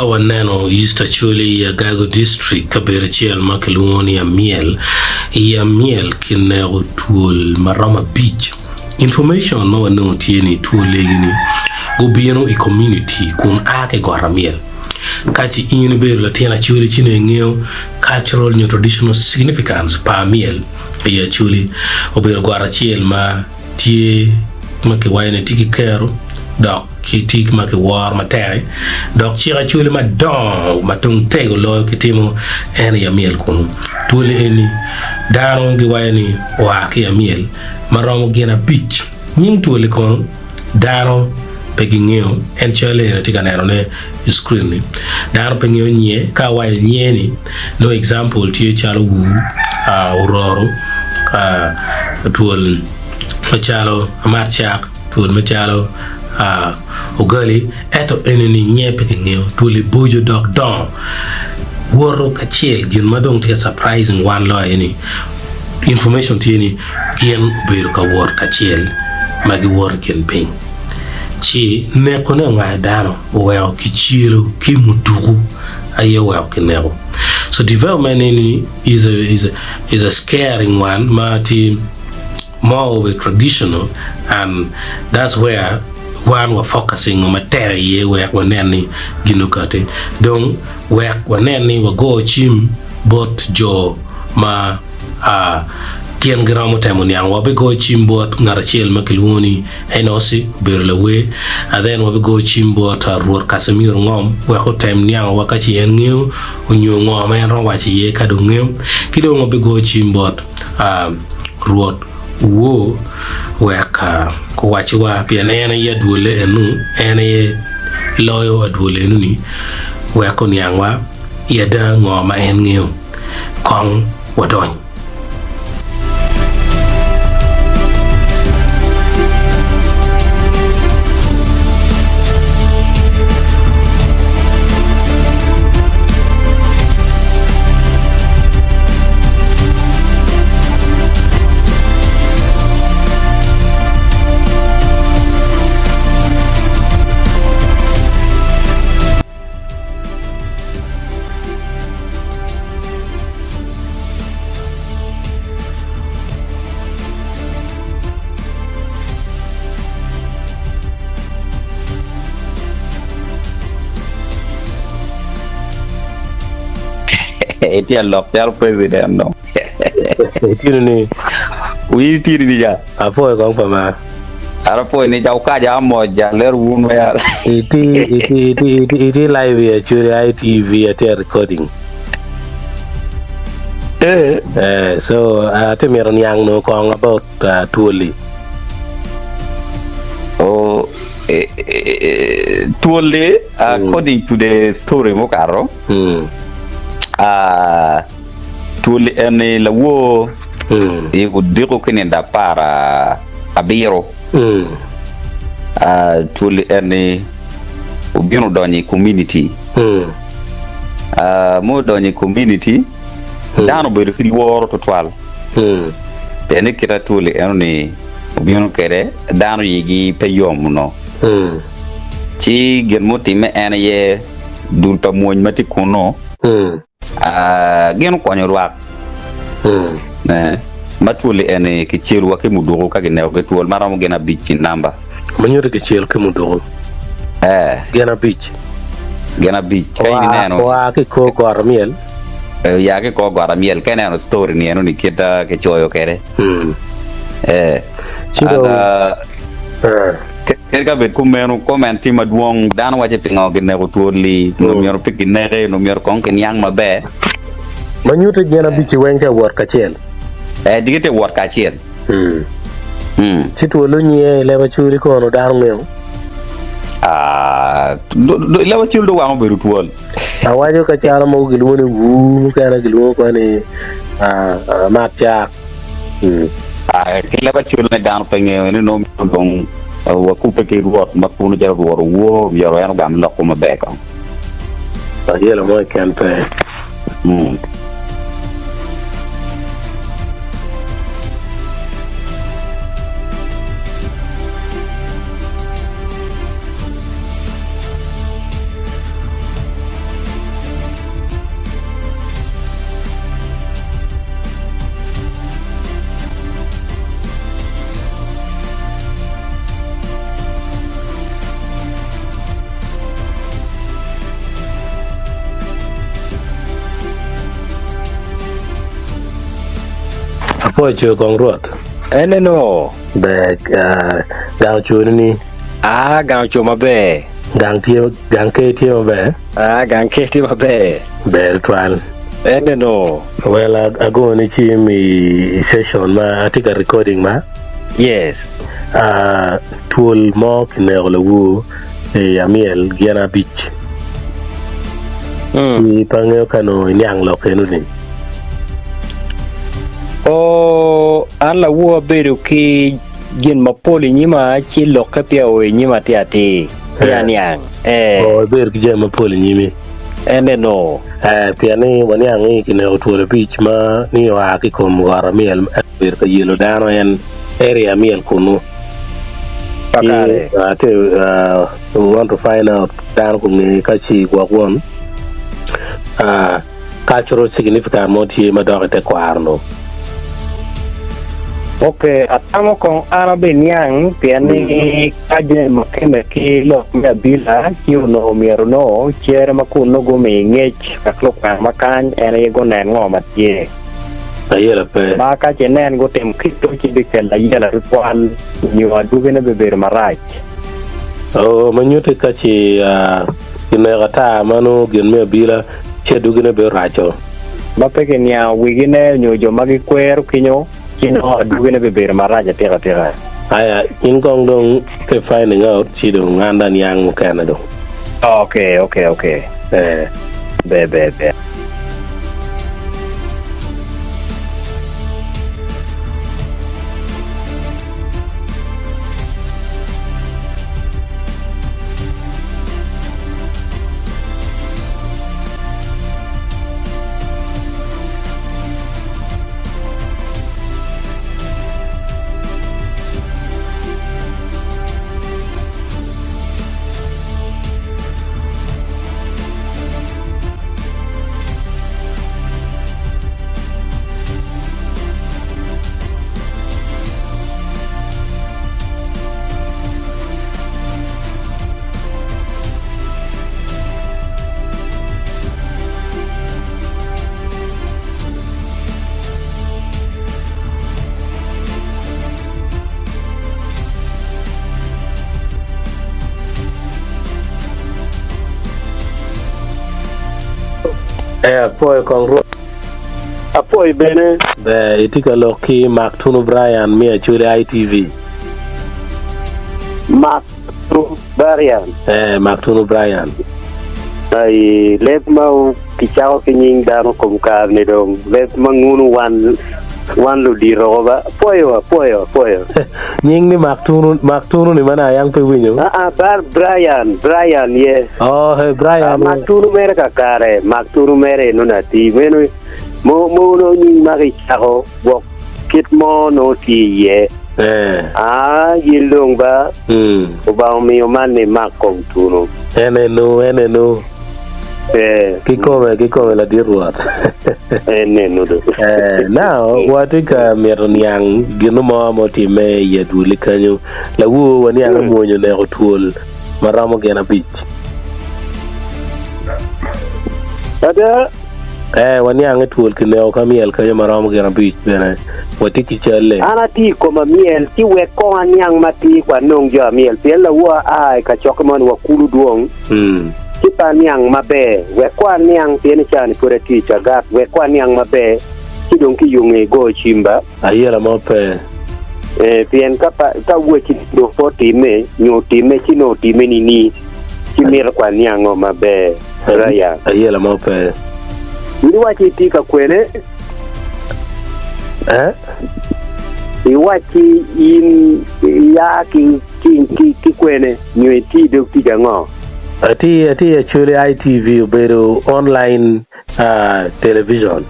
our nano East Acholi Agago district Kaberachiel Makeloni Amyel Amyel Kinero Tool Marama Beach information no no tieni tool legini gobieno e community kun ake Amyel kati in be la tiena chuli chine ngeo cultural and traditional significance pa Amyel ya chuli ober Gwarachiel ma tie make wayne tiki kero dok kitik make war materi dok chira chuli ma don matung tego lo kitimo ene Amyel kun tuli eni dano gi wayne wa ki Amyel maromo gena beach nying tuli kon dano pegingeo en chale na tika nero ne screen ni dano pegingeo nye ka waye nye ni no example tie chalo wu uroro tuol machalo amarchak tuol machalo ugali eto eneni nye pegingeo tuoli bojo dok don woro kachiel gin madong tika surprising one law any information tieni kien uberu ka wor kachiel magi wor kien ping chi ne kone nga dano weo kichiro kimudugu aye weo kinego so development is a scaring one mati more of a traditional and that's where one were focusing on material where waneni ginukate donc where waneni wago chim bot jo ma kien gramo temoni ang wabi go chimbot ngarachiel makilwoni enosi berlewe and then wabi go chimbot ruor kasemir ngom wako tem niang wakachi en ngeo unyo ngom en ro wachi ye kadu ngeo kido wabi go chimbot ruor wo weka ko wachi wa pia ene ye dwole enu ene ye loyo adwole enu ni wako niang wa yeda ngoma en ngeo kong wadony Eti local president no. Eti ni. We tiri ni ja. Apo kong pama. Arapo ni ja ukaja moja ler wun ya. Iti live ya churi ITV at recording. So temiron yang no kong about Tuoli. Oh, Tuoli according to the story mokaro. Tuoli ene lawo diko kinenda para abiro tuoli ene ubino donyi community mo donyi community dano bedo fil woro to twal ene kita tuoli ene ubino kere dano yigi peyom no ci gen motime ene ye dulta moñ mati kuno geno konyo ruak matuli ene kichiru wake mudogo kage ne ko tuol maramo gena beach number manyure kichiru ke mudogo gena beach kay neno wa ke ko Amyel ya ke ko Amyel kene no story ni eno ni kita ke choyo kere chido kerga bet kumeno commenti maduong dan wache pingo gene ko tuoli no mior pikinere no mior kon ken yang mabe manyute gena beach wenke wor kachiel digite wor kachiel chitu lunye lewa churi kono dar ngeo lewa churi do wango beru tuol awajo ka chala mo gilwone wu kana gilwo ko ne matya lewa churi ne dan penge ne no dong wa kupe ke ruot makunu jar ruoro wo yaro yano gam lokko mabeko yelo mo kente apo cho kong ruot no be gang chu ni gang cho mabe gang ke tio be gang ke ti mabe be twal no well ago ni chi mi session ma atika recording ma yes tool mo kinero wu Amyel Giana Beach ki pangeo kano nyang lo kenu ni an la wo beru ki gin mapoli nyima chi lo ka pia o nyima ti ati nyang beru ki jema poli nyimi no pia ni wanyang kinero tool beach ma ni wa ki kom war Amyel beru ka yelo dano en area Amyel kunu pakare we want to find out down kung kachi gwagwon cultural significance mo ti madog te kwarno okay atamo kong arabe nyang piani kaje makeme ki lo me bila kiuno mierno chere makuno go me ngech kaklo ka makan ere go nen ngoma tie ayela pe ba ka chenen go tem kito chi dikel ayela kwan nyua dugene beber marach manyute kachi kinegata manu ginme bila che dugene be racho ba peke nya wigine nyojo magi kwer kinyo kino dugene beber maraja tera aya ingong dong ke finding out chi do nganda nyang kana do okay be apoy kong apoy bene be itika loki Maktunu Brian mi achule ITV Maktunu Brian ai let mau kichao kinying dano kumkar ni dong let mangunu wan lu di roba poyo nying ni Maktunu ni mana yang pe winyo Brian ye hey Brian Maktunu mere kakare Maktunu mere nunati menu mo no nying magi chao wok kit mo no ti ye yildong ba ba mi man ni makong tuno enenu kikome la dirwat enenu now watika miron yang ginumo moti me yeduli kanyo la wo wani ang monyo ne otul maramo gena beach ada wani ang otul kineo Amyel kanyo maramo gena beach bena watiki chale ana ti ko Amyel ti we ko anyang mati kwa nong jo Amyel pela wa ai ka chokmon wa kulu duong kita niang mabe we kwa niang tiene chani pure ti chagat we kwa niang mabe kidong ki yunge go chimba ayela mope pien ka we ki do foti me nyo ti me chino ti me ni kimir kwa niang mabe raya ayela mope ni wa ti ka kwene iwachi in ya ki kwene nyo ti do ti jango ati actually ITV pero online television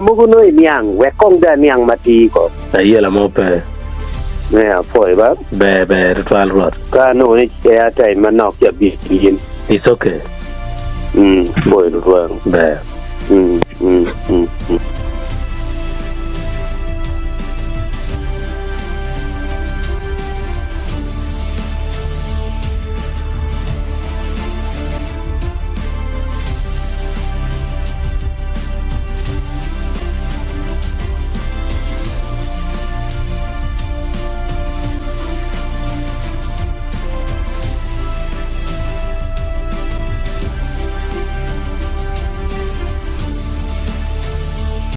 muguno niang we kong da niang mati ko ayela mope foi ba be ritual rot ka no ni ya tai manok ya bi yin it's okay boy do be